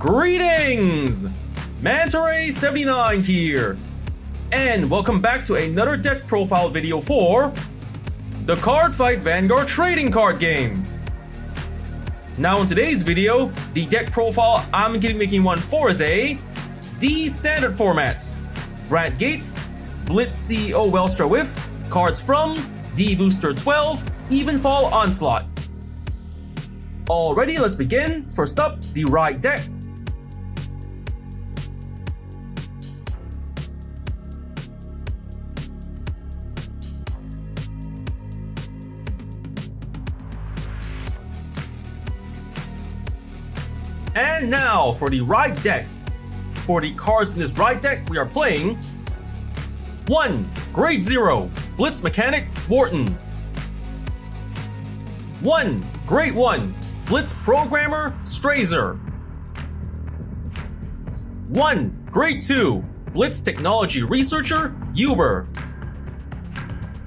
Greetings! Mantaray79 here, and welcome back to another deck profile video for the Cardfight Vanguard trading card game. Now in today's video, the deck profile I'm going to be making one for is a D standard formats. Brandt Gates, Blitz CEO Welstra with cards from D-BT12, Evenfall Onslaught. Alrighty, let's begin. First up, the Ride deck. And now for the Ride deck. For the cards in this Ride deck, we are playing 1. Grade 0, Blitz Mechanic, Wharton. 1. Grade 1, Blitz Programmer, Strazer. 1. Grade 2, Blitz Technology Researcher, Uber.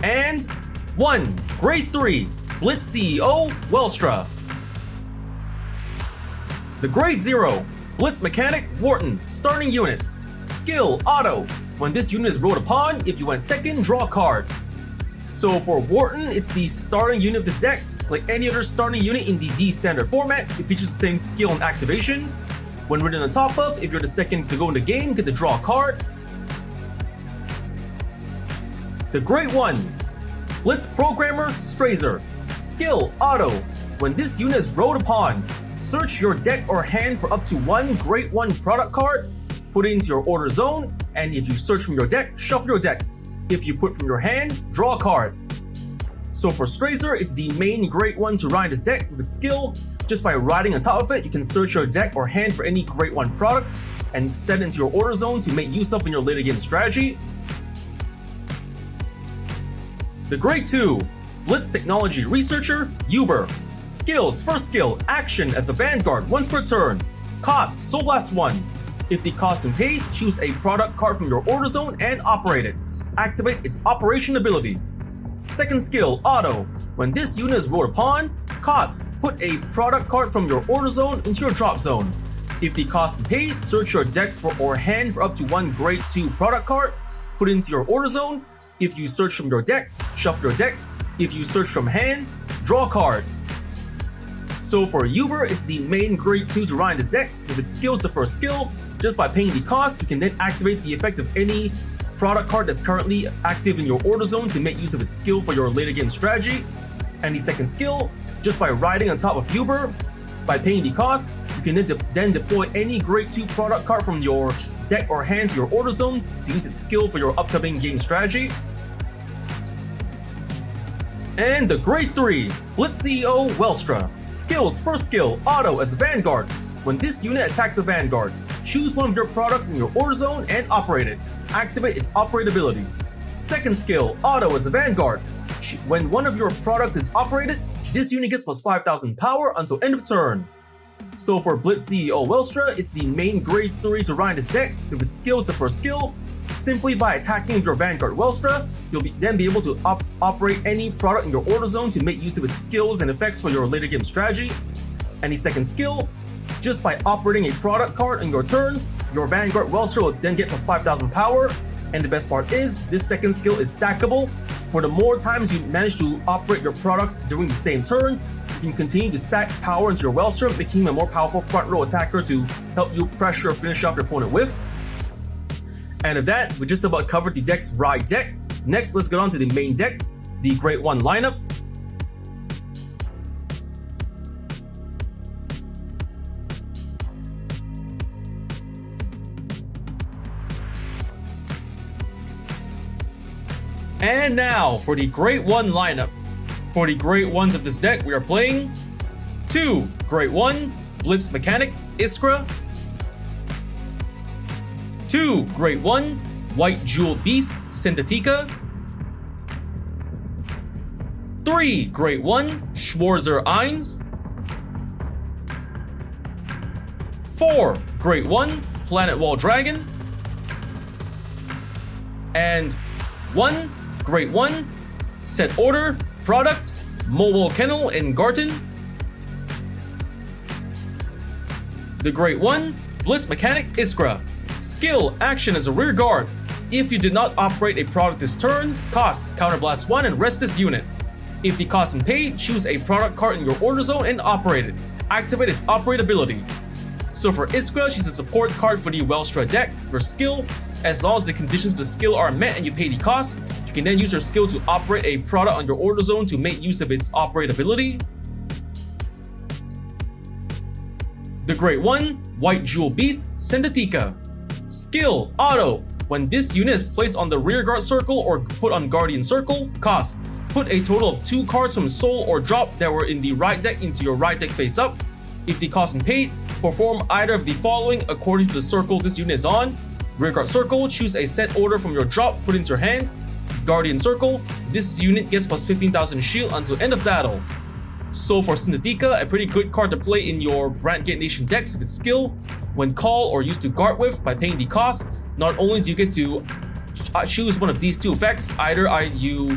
And 1. Grade 3, Blitz CEO, Welstra. The Grade 0, Blitz Mechanic, Wharton, starting unit. Skill, auto. When this unit is rolled upon, if you went second, draw a card. So for Wharton, it's the starting unit of this deck. Like any other starting unit in the D standard format, it features the same skill and activation. When written on the top of, if you're the second to go in the game, you get to draw a card. The Grade 1, Blitz Programmer, Strazer. Skill, auto. When this unit is rolled upon, search your deck or hand for up to 1 Grade 1 product card, put it into your order zone, and if you search from your deck, shuffle your deck. If you put from your hand, draw a card. So for Strazer, it's the main Grade 1 to ride this deck with its skill. Just by riding on top of it, you can search your deck or hand for any Grade 1 product and set it into your order zone to make use of in your later game strategy. The Grade 2, Blitz Technology Researcher, Uber. Skills, first skill, action as a Vanguard once per turn. Cost, Soul Blast 1. If the cost is paid, choose a product card from your order zone and operate it. Activate its operation ability. Second skill, auto. When this unit is rolled upon, cost, put a product card from your order zone into your drop zone. If the cost is paid, search your deck for or hand for up to 1 Grade 2 product card, put it into your order zone. If you search from your deck, shuffle your deck. If you search from hand, draw a card. So for Uber, it's the main Grade 2 to ride this deck. If its skill is the first skill, just by paying the cost, you can then activate the effect of any product card that's currently active in your order zone to make use of its skill for your later game strategy. And the second skill, just by riding on top of Uber, by paying the cost, you can then deploy any Grade 2 product card from your deck or hand to your order zone to use its skill for your upcoming game strategy. And the Grade 3, Blitz CEO Welstra. Skills, first skill, auto as a Vanguard. When this unit attacks a Vanguard, choose one of your products in your order zone and operate it. Activate its operate ability. Second skill, auto as a Vanguard. When one of your products is operated, this unit gets plus 5,000 power until end of turn. So for Blitz CEO Welstra, it's the main Grade 3 to ride this deck. If its skill is the first skill, simply by attacking with your Vanguard Welstra, you'll then be able to operate any product in your order zone to make use of its skills and effects for your later game strategy. And the second skill, just by operating a product card on your turn, your Vanguard Welstra will then get plus 5,000 power. And the best part is, this second skill is stackable. For the more times you manage to operate your products during the same turn, you can continue to stack power into your Welstra, making him a more powerful front row attacker to help you pressure or finish off your opponent with. And with that, we just about covered the deck's Ride deck. Next, let's get on to the main deck, the Grade 1 lineup. And now for the Grade 1 lineup. For the Grade 1s of this deck, we are playing 2. Grade 1, Blitz Mechanic, Iskra. 2. Grade 1, White Jewel Beast, Synthetica. 3. Grade 1, Schwarzer Eins. 4. Grade 1, Planet Wall Dragon. And 1. Grade 1, Set Order, Product, Mobile Kennel in Garten. The Grade 1, Blitz Mechanic Iskra. Skill, action as a rear guard. If you did not operate a product this turn, cost, counterblast 1 and rest this unit. If the cost and paid, choose a product card in your order zone and operate it. Activate its operate ability. So for Iskra, she's a support card for the Welstra deck. For skill, as long as the conditions of the skill are met and you pay the cost, you can then use her skill to operate a product on your order zone to make use of its operate ability. The Great One, White Jewel Beast, Sendatika. Skill, auto. When this unit is placed on the rear guard circle or put on guardian circle, cost. Put a total of 2 cards from soul or drop that were in the right deck into your right deck face up. If the cost and paid, perform either of the following according to the circle this unit is on. Rear guard circle, choose a set order from your drop, put into your hand. Guardian circle, this unit gets plus 15,000 shield until end of battle. So for Sendatika, a pretty good card to play in your Brandt Nation decks with skill. When called or used to guard with by paying the cost, not only do you get to choose one of these 2 effects, either you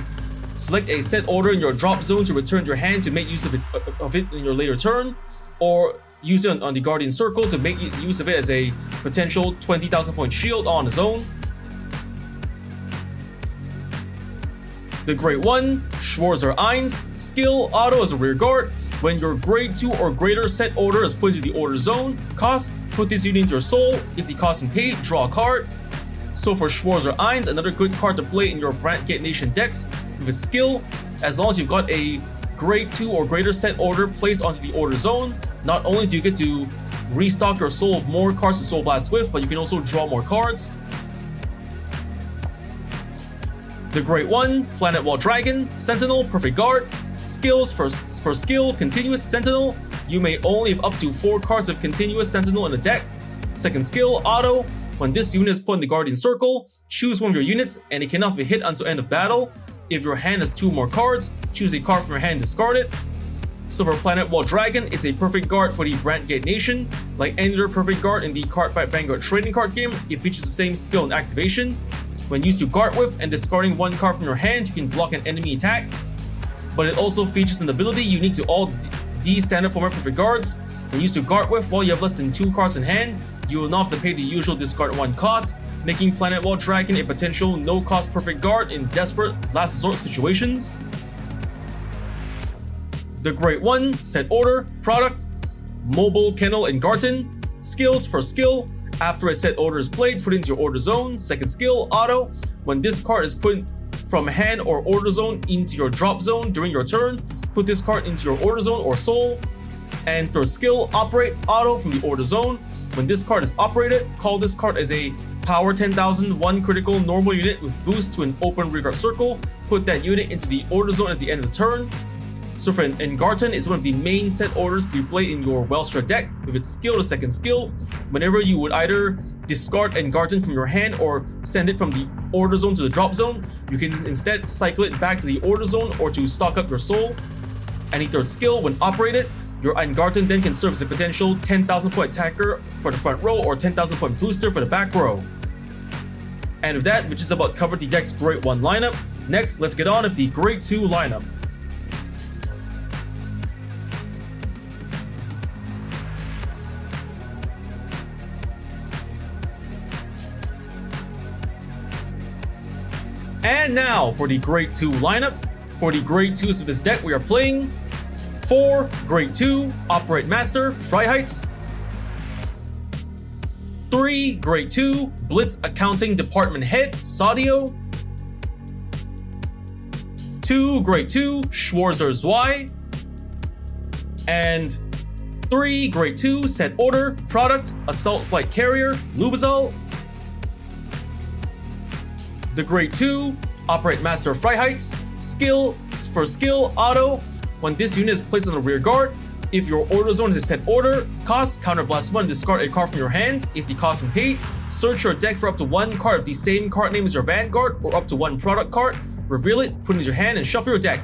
select a set order in your drop zone to return to your hand to make use of it in your later turn, or use it on the Guardian Circle to make use of it as a potential 20,000 point shield on its own. The Great One, Schwarzer Eins. Skill, auto as a rear guard. When your grade 2 or greater set order is put into the order zone, cost, put this unit into your soul. If the cost and paid, draw a card. So for Schwarzer Eins, another good card to play in your Brandt Nation decks with its skill, as long as you've got a grade 2 or greater set order placed onto the order zone, not only do you get to restock your soul of more cards to Soul Blast with, but you can also draw more cards. The Great One, Planet Wall Dragon, Sentinel, Perfect Guard. Skills, for skill, Continuous Sentinel. You may only have up to 4 cards of Continuous Sentinel in the deck. Second skill, Auto. When this unit is put in the Guardian Circle, choose one of your units and it cannot be hit until end of battle. If your hand has 2 more cards, choose a card from your hand and discard it. So for Planet Wall Dragon, it's a perfect guard for the Brandt Nation. Like any other perfect guard in the Cardfight Vanguard trading card game, it features the same skill and activation. When used to guard with and discarding 1 card from your hand, you can block an enemy attack. But it also features an ability unique to all D standard format perfect guards. When used to guard with while you have less than 2 cards in hand, you will not have to pay the usual discard 1 cost, making Planet Wall Dragon a potential no-cost perfect guard in desperate last resort situations. The Great One, set order, product, Mobile Kennel and Garten. Skills, for skill, after a set order is played, put into your order zone. Second skill, auto. When this card is put from hand or order zone into your drop zone during your turn, put this card into your order zone or soul. And third skill, operate auto from the order zone. When this card is operated, call this card as a power 10,000, 1 critical normal unit with boost to an open rearguard circle. Put that unit into the order zone at the end of the turn. So for Engarten, it's one of the main set orders you play in your Welstra deck with its skill to second skill. Whenever you would either discard Engarten from your hand or send it from the order zone to the drop zone, you can instead cycle it back to the order zone or to stock up your soul. Any third skill, when operated, your Engarten then can serve as a potential 10,000 point attacker for the front row or 10,000 point booster for the back row. And with that, we just about covered the deck's Great 1 lineup. Next, let's get on with the Great 2 lineup. And now for the Great 2 lineup. For the Great 2s of this deck, we are playing 4 Great 2 Operate Master Freiheits, 3 Great 2 Blitz Accounting Department Head Sadio, 2 Great 2 Schwarzer Zwei, and 3 Great 2 Set Order Product Assault Flight Carrier Lubezal. The Great 2 Operate Master Freiheits. Skill, for skill, auto. When this unit is placed on the rear guard, if your order zone is a set order, cost, counterblast 1, discard a card from your hand. If the cost is paid, search your deck for up to 1 card of the same card name as your Vanguard or up to 1 product card. Reveal it, put it in your hand, and shuffle your deck.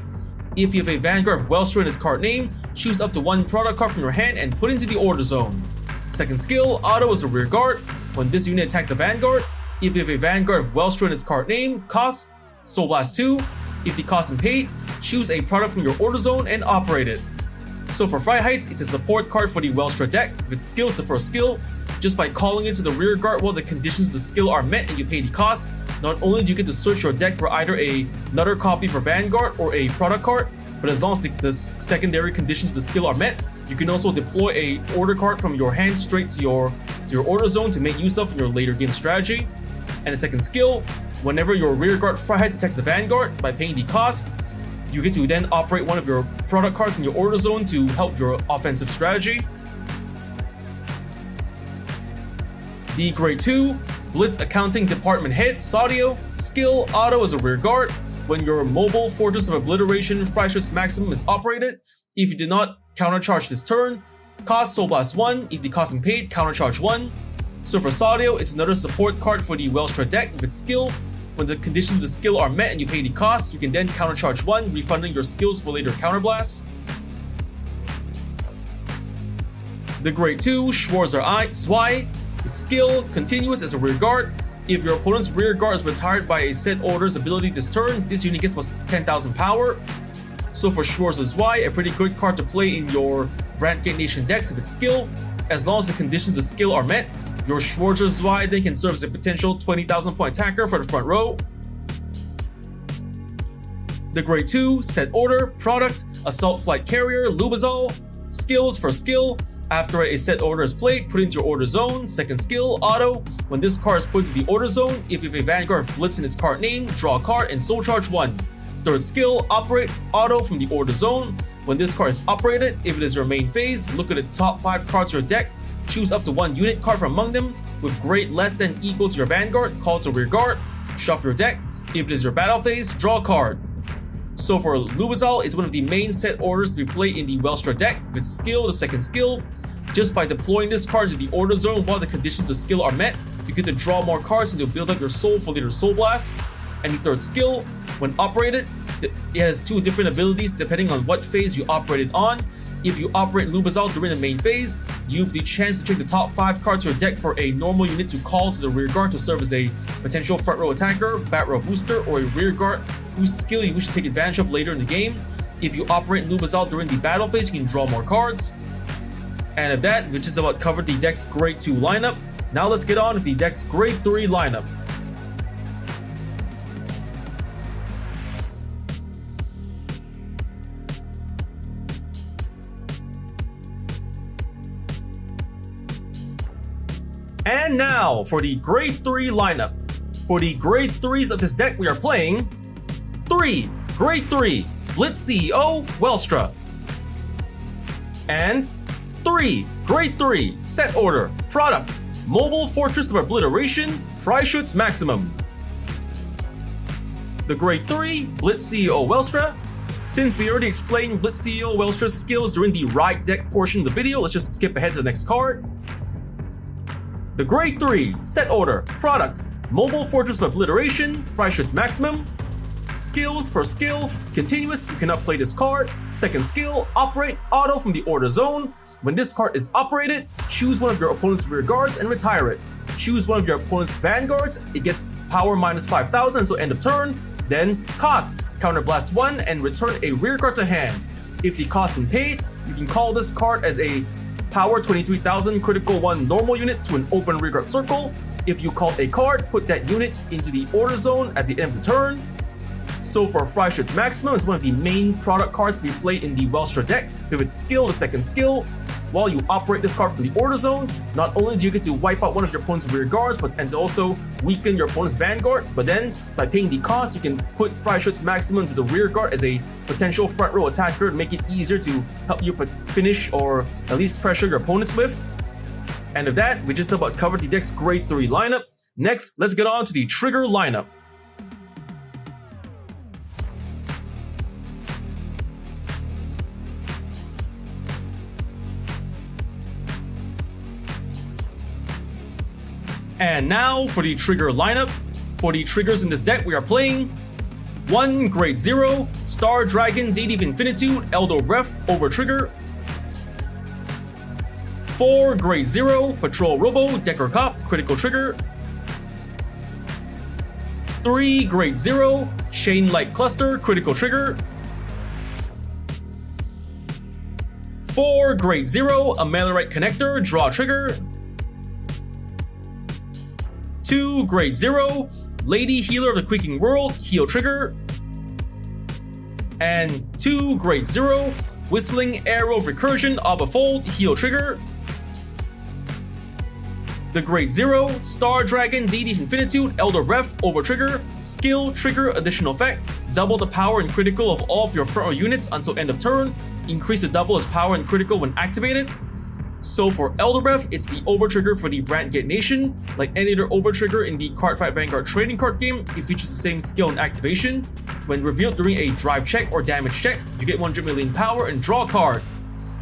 If you have a Vanguard of Welstra in its card name, choose up to 1 product card from your hand and put it into the order zone. Second skill, auto is a rear guard. When this unit attacks a Vanguard, if you have a Vanguard of Welstra in its card name, cost, Soul Blast 2. If the cost is paid, choose a product from your order zone and operate it. So for Freiheits, it's a support card for the Welstra deck with its skills to first skill, just by calling into the rear guard while the conditions of the skill are met and you pay the cost. Not only do you get to search your deck for either another copy for Vanguard or a product card, but as long as the secondary conditions of the skill are met, you can also deploy a order card from your hand straight to your order zone to make use of in your later game strategy. And the second skill, whenever your rear guard Fryheads attacks the Vanguard, by paying the cost, you get to then operate one of your product cards in your order zone to help your offensive strategy. The Grade 2, Blitz Accounting Department Head, Saudio, skill auto as a rear guard. When your mobile Fortress of Obliteration Freischutz Maximum is operated, if you did not countercharge this turn, cost Soul Blast 1, if the cost is paid, countercharge 1. So for Saudio, it's another support card for the Welstra deck with its skill. When the conditions of the skill are met and you pay the cost, you can then countercharge 1, refunding your skills for later counterblasts. The Grade 2, Schwarzer Zwei, skill continuous as a rear guard. If your opponent's rear guard is retired by a set order's ability this turn, this unit gets plus 10,000 power. So for Schwarzer Zwei, a pretty good card to play in your Brandt Gate Nation decks with its skill. As long as the conditions of the skill are met, your Schwarzer Zwei then can serve as a potential 20,000 point attacker for the front row. The Grade 2, set order, product, Assault Flight Carrier, Lubazol, skills for skill. After a set order is played, put into your order zone. Second skill, auto. When this card is put into the order zone, if you have a Vanguard of Blitz in its card name, draw a card and soul charge 1. Third skill, operate, auto from the order zone. When this card is operated, if it is your main phase, look at the top 5 cards of your deck, choose up to 1 unit card from among them, with grade less than equal to your Vanguard, call to rear guard, shuffle your deck. If it is your battle phase, draw a card. So for Lubazol, it's one of the main set orders to be played in the Welstra deck with skill, the second skill. Just by deploying this card to the order zone while the conditions of the skill are met, you get to draw more cards and to build up your soul for later soul blasts. And the third skill, when operated, it has 2 different abilities depending on what phase you operated on. If you operate Lubazol during the main phase, you have the chance to check the top 5 cards of your deck for a normal unit to call to the rear guard to serve as a potential front row attacker, bat row booster, or a rear guard whose skill you wish to take advantage of later in the game. If you operate Lubazol during the battle phase, you can draw more cards. And of that, we just about covered the deck's Grade 2 lineup. Now let's get on with the deck's Grade 3 lineup. And now for the Grade 3 lineup. For the Grade 3s of this deck, we are playing 3 Grade 3 Blitz CEO Welstra, and 3 Grade 3 set order product Mobile Fortress of Obliteration Freischutz Maximum. The Grade 3 Blitz CEO Welstra. Since we already explained Blitz CEO Welstra's skills during the ride deck portion of the video, let's just skip ahead to the next card. The Grade 3 set order product Mobile Fortress of Obliteration Freischutz Maximum. Skills for skill continuous, you cannot play this card. Second skill, operate auto from the order zone. When this card is operated, choose one of your opponent's rear guards and retire it. Choose one of your opponent's vanguards, it gets power minus 5,000 until end of turn. Then cost, counterblast 1 and return a rear guard to hand. If the cost is paid, you can call this card as a power 23,000 critical 1 normal unit to an open rear guard circle. If you call a card, put that unit into the order zone at the end of the turn. So for Freischutz Maximum, it's one of the main product cards to be played in the Welstra deck. With its skill, the second skill, while you operate this card from the order zone, not only do you get to wipe out one of your opponent's rear guards, and to also weaken your opponent's vanguard, but then by paying the cost, you can put Freischutz Maximum to the rear guard as a potential front row attacker to make it easier to help you finish or at least pressure your opponents with. And of that, we just about covered the deck's Grade 3 lineup. Next, let's get on to the trigger lineup. And now for the trigger lineup. For the triggers in this deck, we are playing 1 Grade 0 Star Dragon Deity of Infinitude Eldo Breath over trigger. 4 Grade 0 Patrol Robo Decker Cop critical trigger. 3 Grade 0 Chain Light Cluster critical trigger. 4 Grade 0 Amalurite Connector draw trigger. 2 Grade 0, Lady Healer of the Quaking World, heal trigger. And 2 Grade 0, Whistling Arrow of Recursion, Fold, heal trigger. The Grade 0, Star Dragon, D-BT12, Elder Ref, over trigger, skill, trigger, additional effect, double the power and critical of all of your front row units until end of turn, increase the double as power and critical when activated. So for Elder Ref, it's the over trigger for the Brandt Nation. Like any other over trigger in the Cardfight Vanguard trading card game, it features the same skill and activation. When revealed during a drive check or damage check, you get 100 million power and draw a card.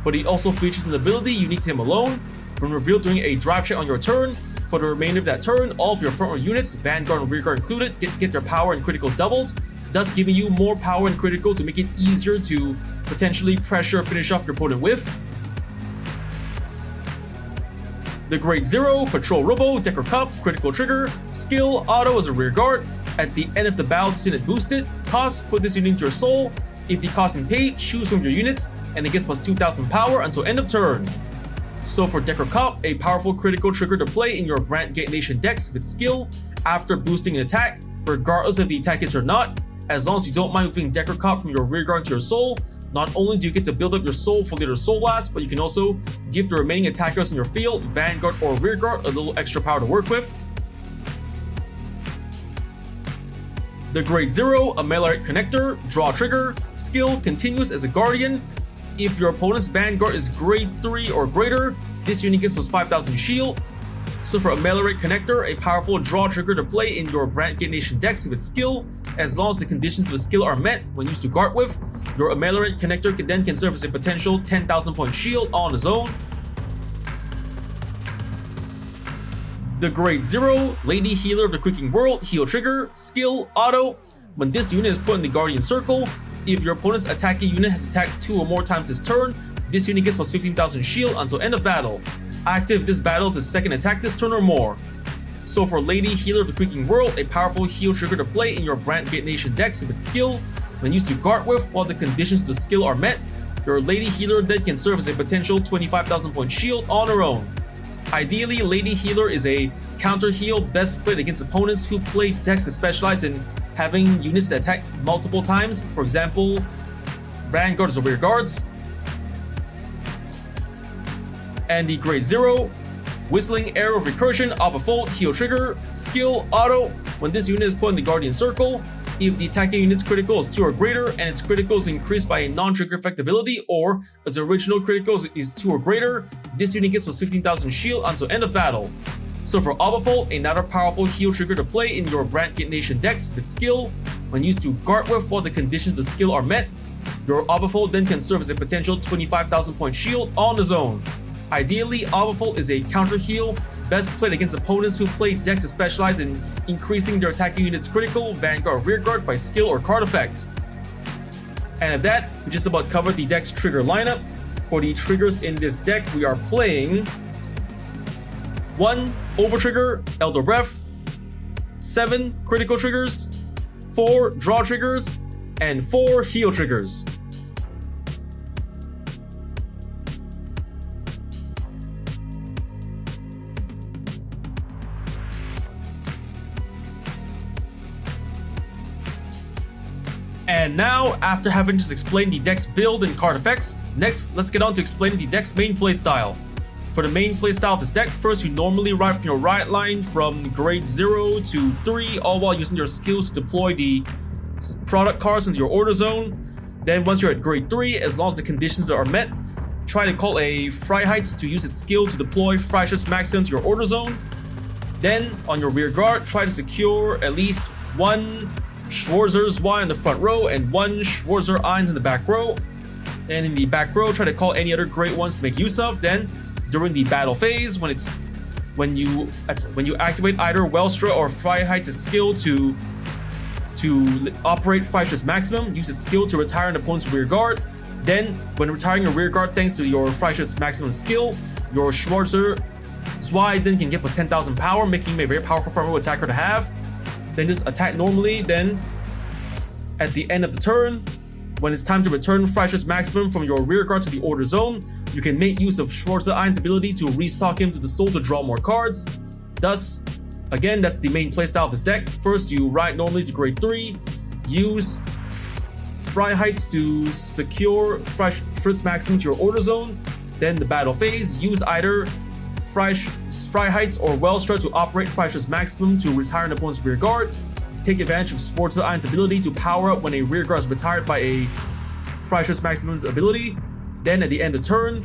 But it also features an ability unique to him alone. When revealed during a drive check on your turn, for the remainder of that turn, all of your front row units, Vanguard and Rearguard included, get their power and critical doubled, thus giving you more power and critical to make it easier to potentially pressure or finish off your opponent with. The Grade 0, Patrol Robo, Decker Cup, critical trigger, skill, auto as a rear guard. At the end of the battle, this unit boosted. Cost, put this unit into your soul. If the cost is paid, choose from your units, and it gets plus 2000 power until end of turn. So for Decker Cup, a powerful critical trigger to play in your Brandt Nation decks with skill after boosting an attack, regardless if the attack hits or not. As long as you don't mind moving Decker Cup from your rear guard to your soul, not only do you get to build up your soul for later soul blast, but you can also give the remaining attackers in your field, Vanguard or Rearguard, a little extra power to work with. The Grade 0, a melee connector, draw trigger, skill, continuous as a guardian. If your opponent's Vanguard is Grade 3 or greater, this unit gets plus 5000 shield. So for a melee connector, a powerful draw trigger to play in your Brandt Nation decks with skill, as long as the conditions of the skill are met when used to guard with. Your Ameliorated Connector can serve as a potential 10,000 point shield on its own. The Grade 0, Lady Healer of the Quaking World, heal trigger, skill, auto. When this unit is put in the Guardian Circle, if your opponent's attacking unit has attacked 2 or more times this turn, this unit gets plus 15,000 shield until end of battle. Active this battle to second attack this turn or more. So for Lady Healer of the Quaking World, a powerful heal trigger to play in your Brandt Nation decks with skill. When used to guard with while the conditions of the skill are met, your Lady Healer then can serve as a potential 25,000 point shield on her own. Ideally, Lady Healer is a counter heal best played against opponents who play decks that specialize in having units that attack multiple times, for example, Vanguards or Rear Guards. And the Grade 0, Whistling Arrow of Recursion, Fold, heal trigger, skill, auto. When this unit is put in the Guardian Circle, if the attacking unit's critical is 2 or greater and its critical is increased by a non-trigger effect ability, or its original critical is 2 or greater, this unit gets plus 15,000 shield until end of battle. So for Fold, another powerful heal trigger to play in your Brandt Nation decks with skill. When used to guard with while the conditions of the skill are met, your Fold then can serve as a potential 25,000 point shield on its own. Ideally, Fold is a counter heal best played against opponents who play decks that specialize in increasing their attacking unit's critical, Vanguard, Rearguard by skill or card effect. And at that, we just about covered the deck's trigger lineup. For the triggers in this deck, we are playing 1 over trigger, Elder Ref, 7 critical triggers, 4 draw triggers, and 4 heal triggers. And now, after having just explained the deck's build and card effects, next let's get on to explaining the deck's main playstyle. For the main playstyle of this deck, first you normally ride from your riot line from Grade 0 to 3, all while using your skills to deploy the product cards into your order zone. Then once you're at Grade 3, as long as the conditions are met, try to call a Freiheit to use its skill to deploy Freischutz Maximum to your order zone. Then on your rear guard, try to secure at least 1 Schwarzer's Y in the front row and 1 Schwarzer Eins in the back row. And in the back row, try to call any other great ones to make use of. Then during the battle phase, when you activate either Welstra or Freiheit's skill to operate Freischutz Maximum, use its skill to retire an opponent's rear guard. Then when retiring your rear guard thanks to your Freischutz Maximum skill, your Schwarzer Y then can get plus 10,000 power, making him a very powerful front row attacker to have. Then just attack normally. Then at the end of the turn, when it's time to return Freischutz Maximum from your rear guard to the order zone, you can make use of Schwarzer Ein's ability to restock him to the soul to draw more cards. Thus, Again, that's the main playstyle of this deck. First, you ride normally to grade 3, use Fry Heights to secure Fritz Maximum to your order zone. Then the battle phase, use either Fry Heights or Welstra to operate Fry's Maximum to retire an opponent's rear guard. Take advantage of Sports Iron's ability to power up when a rear guard is retired by a Fry's Maximum's ability. Then at the end of the turn,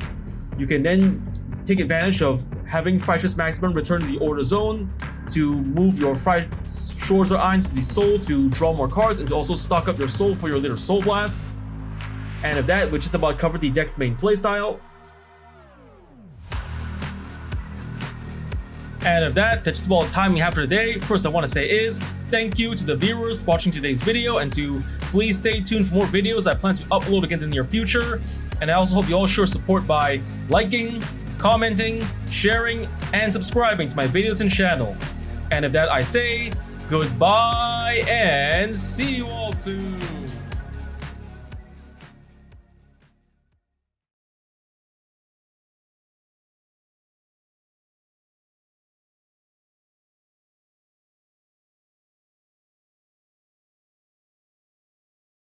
you can then take advantage of having Fry's Maximum return to the order zone to move your Shores or Irons to the soul to draw more cards and to also stock up your soul for your later soul blast. And of that, we just about covered the deck's main playstyle. And of that, that's just about all the time we have for today. First I want to say is thank you to the viewers watching today's video, and to please stay tuned for more videos I plan to upload again in the near future. And I also hope you all show support by liking, commenting, sharing, and subscribing to my videos and channel. And of that I say goodbye and see you all soon.